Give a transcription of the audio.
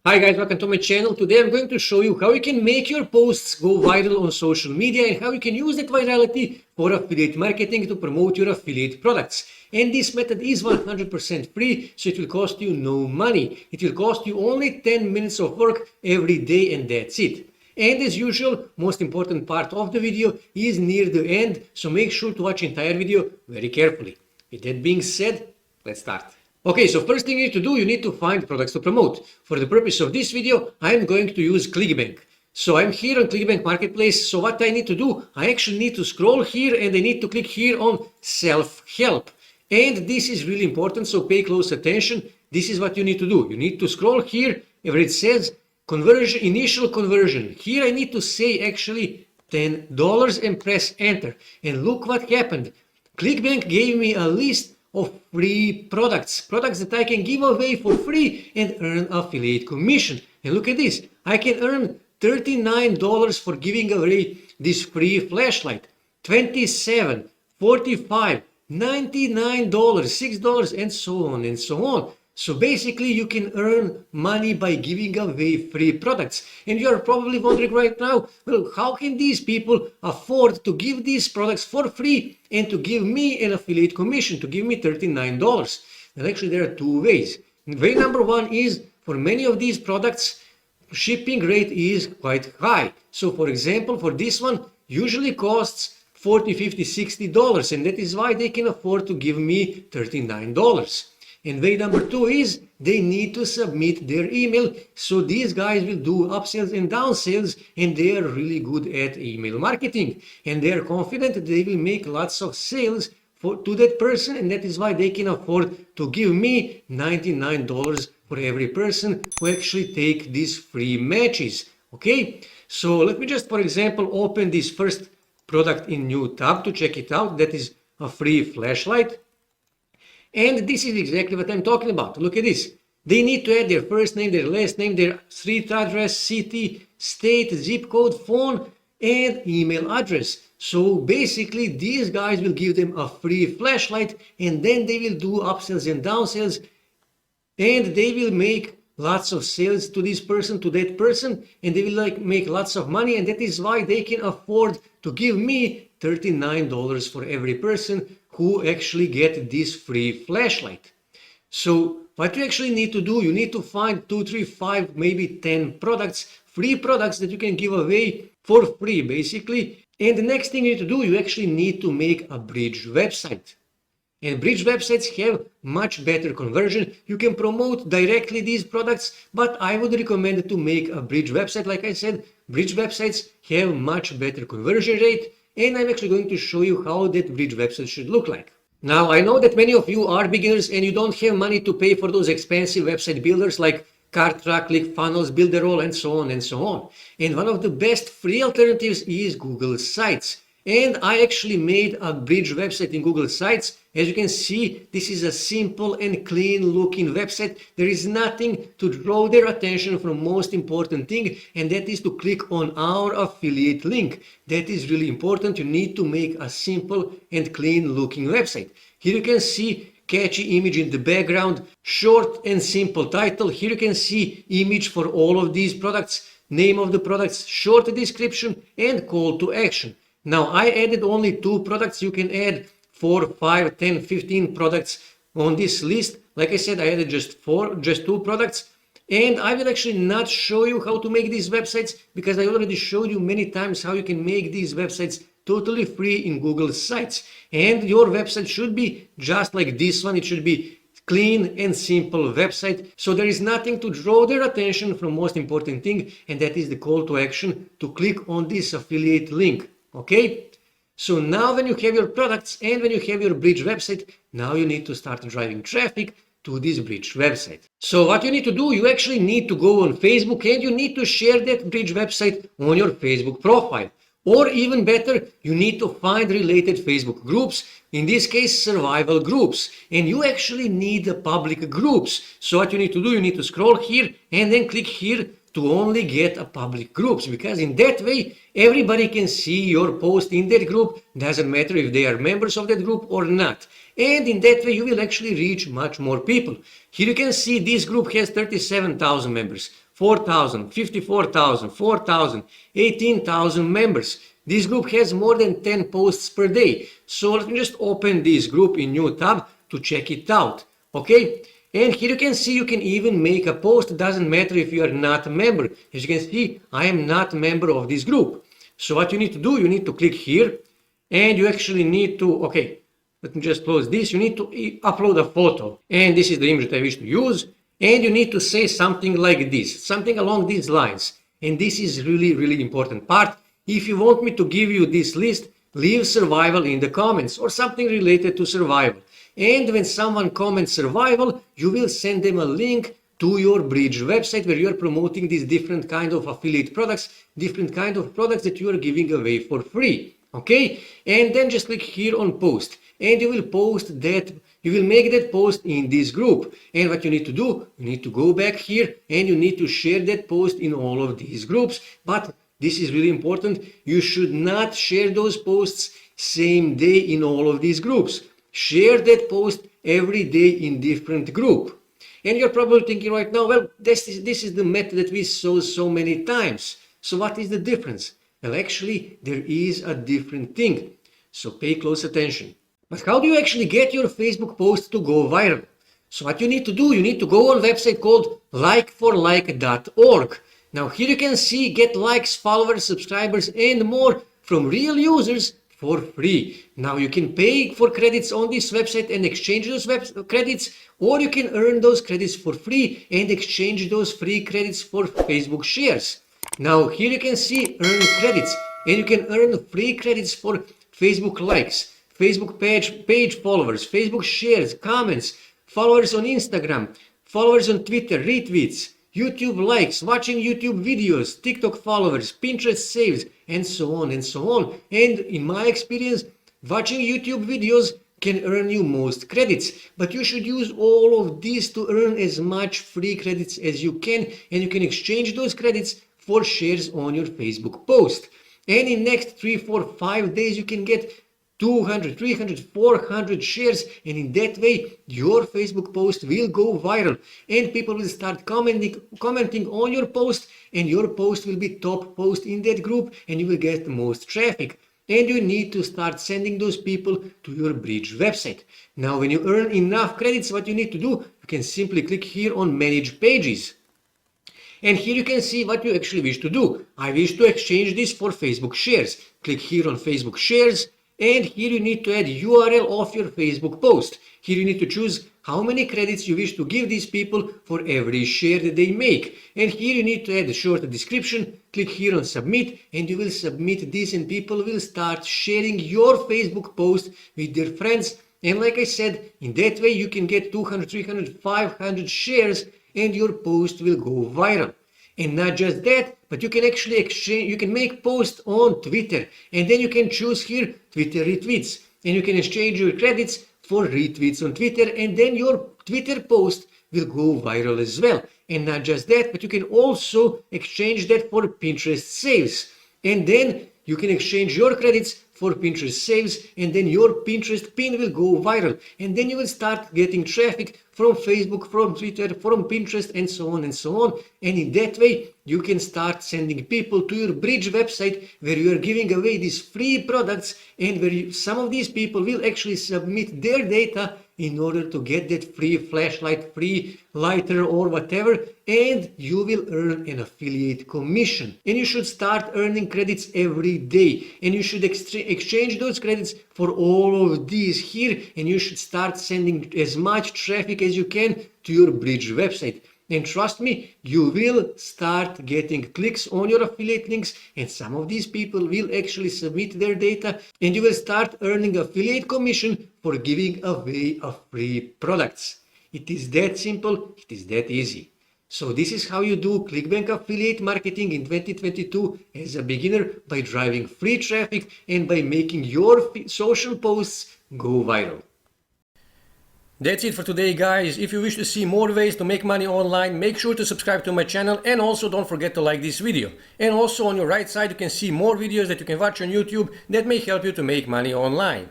Hi guys, welcome to my channel. Today I'm going to show you how you can make your posts go viral on social media and how you can use that virality for affiliate marketing to promote your affiliate products. And this method is 100% free, so it will cost you no money. It will cost you only 10 minutes of work every day and that's it. And as usual, most important part of the video is near the end, so make sure to watch the entire video very carefully. With that being said, let's start. Okay, so first thing you need to do, you need to find products to promote. For the purpose of this video, I'm going to use Clickbank. So I'm here on Clickbank Marketplace. So what I need to do, I actually need to scroll here and I need to click here on self-help. And this is really important, so pay close attention. This is what you need to do. You need to scroll here where it says conversion, initial conversion. Here I need to say actually $10 and press enter. And look what happened. Clickbank gave me a list of free products that I can give away for free and earn affiliate commission. And look at this, I can earn $39 for giving away this free flashlight, $27, $45, $99, $6, and so on and so on. So basically you can earn money by giving away free products. And you're probably wondering right now, well, how can these people afford to give these products for free and to give me an affiliate commission, to give me $39? And actually there are two ways. Way number one is for many of these products, shipping rate is quite high. So for example, for this one, usually costs $40, $50, $60, and that is why they can afford to give me $39. And way number two is they need to submit their email. So these guys will do upsells and downsales, and they are really good at email marketing. And they are confident that they will make lots of sales to that person, and that is why they can afford to give me $99 for every person who actually take these free matches. Okay, so let me just, for example, open this first product in new tab to check it out. That is a free flashlight. And this is exactly what I'm talking about. Look at this. They need to add their first name, their last name, their street address, city, state, zip code, phone, and email address. So basically, these guys will give them a free flashlight, and then they will do upsells and downsells, and they will make lots of sales to this person, to that person, and they will make lots of money, and that is why they can afford to give me $39 for every person who actually get this free flashlight. So what you actually need to do, you need to find 2, 3, 5, maybe 10 products, free products that you can give away for free basically. And the next thing you need to do, you actually need to make a bridge website. And bridge websites have much better conversion. You can promote directly these products, but I would recommend to make a bridge website. Like I said, bridge websites have much better conversion rate. And I'm actually going to show you how that bridge website should look like. Now, I know that many of you are beginners and you don't have money to pay for those expensive website builders like Cartrack, ClickFunnels, Builderall, and so on and so on. And one of the best free alternatives is Google Sites. And I actually made a bridge website in Google Sites. As you can see, this is a simple and clean looking website. There is nothing to draw their attention from most important thing, and that is to click on our affiliate link. That is really important. You need to make a simple and clean looking website. Here you can see catchy image in the background, short and simple title. Here you can see image for all of these products, name of the products, short description, and call to action. Now I added only 2 products. You can add 4, 5, 10, 15 products on this list. Like I said, I added just 2 products. And I will actually not show you how to make these websites because I already showed you many times how you can make these websites totally free in Google Sites. And your website should be just like this one. It should be clean and simple website. So there is nothing to draw their attention from most important thing, and that is the call to action to click on this affiliate link. Okay, so now when you have your products and when you have your bridge website, now you need to start driving traffic to this bridge website. So what you need to do, you actually need to go on Facebook and you need to share that bridge website on your Facebook profile. Or even better, you need to find related Facebook groups, in this case survival groups, and you actually need the public groups. So what you need to do, you need to scroll here and then click here to only get a public groups, because in that way everybody can see your post in that group. Doesn't matter if they are members of that group or not. And in that way, you will actually reach much more people. Here you can see this group has 37,000 members, 4,000, 54,000, 4,000, 18,000 members. This group has more than 10 posts per day. So let me just open this group in new tab to check it out. Okay? And here you can see you can even make a post. It doesn't matter if you are not a member. As you can see, I am not a member of this group. So what you need to do, you need to click here and you actually need to, okay, let me just close this. You need to upload a photo. And this is the image that I wish to use. And you need to say something like this, something along these lines. And this is really, really important part. If you want me to give you this list, leave survival in the comments or something related to survival. And when someone comments survival, you will send them a link to your Bridge website where you are promoting these different kind of affiliate products, different kind of products that you are giving away for free. Okay? And then just click here on post. And you will post that, you will make that post in this group. And what you need to do, you need to go back here and you need to share that post in all of these groups. But this is really important. You should not share those posts same day in all of these groups. Share that post every day in different group. And you're probably thinking right now, well, this is the method that we saw so many times. So what is the difference? Well, actually, there is a different thing. So pay close attention. But how do you actually get your Facebook post to go viral? So what you need to do, you need to go on a website called likeforlike.org. Now here you can see get likes, followers, subscribers and more from real users for free. Now you can pay for credits on this website and exchange those credits, or you can earn those credits for free and exchange those free credits for Facebook shares. Now here you can see earn credits, and you can earn free credits for Facebook likes, Facebook page followers, Facebook shares, comments, followers on Instagram, followers on Twitter, retweets, YouTube likes, watching YouTube videos, TikTok followers, Pinterest saves, and so on and so on. And in my experience, watching YouTube videos can earn you most credits, but you should use all of these to earn as much free credits as you can, and you can exchange those credits for shares on your Facebook post. And in next 3, 4, 5 days, you can get 200, 300, 400 shares, and in that way your Facebook post will go viral and people will start commenting on your post, and your post will be top post in that group and you will get the most traffic. And you need to start sending those people to your Bridge website. Now when you earn enough credits, what you need to do, you can simply click here on manage pages. And here you can see what you actually wish to do. I wish to exchange this for Facebook shares. Click here on Facebook shares. And here you need to add URL of your Facebook post. Here you need to choose how many credits you wish to give these people for every share that they make. And here you need to add a short description. Click here on submit and you will submit this and people will start sharing your Facebook post with their friends. And like I said, in that way you can get 200, 300, 500 shares and your post will go viral. And not just that, but you can actually exchange, you can make posts on Twitter and then you can choose here Twitter retweets and you can exchange your credits for retweets on Twitter and then your Twitter post will go viral as well. And not just that, but you can also exchange that for Pinterest saves and then you can exchange your credits for Pinterest saves and then your Pinterest pin will go viral and then you will start getting traffic from Facebook, from Twitter, from Pinterest and so on and so on. And in that way you can start sending people to your Bridge website where you are giving away these free products and where some of these people will actually submit their data in order to get that free flashlight, free lighter or whatever, and you will earn an affiliate commission. And you should start earning credits every day and you should exchange those credits for all of these here and you should start sending as much traffic as you can to your Bridge website. And trust me, you will start getting clicks on your affiliate links and some of these people will actually submit their data and you will start earning affiliate commission for giving away free products. It is that simple, it is that easy. So this is how you do Clickbank affiliate marketing in 2022 as a beginner by driving free traffic and by making your social posts go viral. That's it for today, guys. If you wish to see more ways to make money online, make sure to subscribe to my channel and also don't forget to like this video. And also on your right side you can see more videos that you can watch on YouTube that may help you to make money online.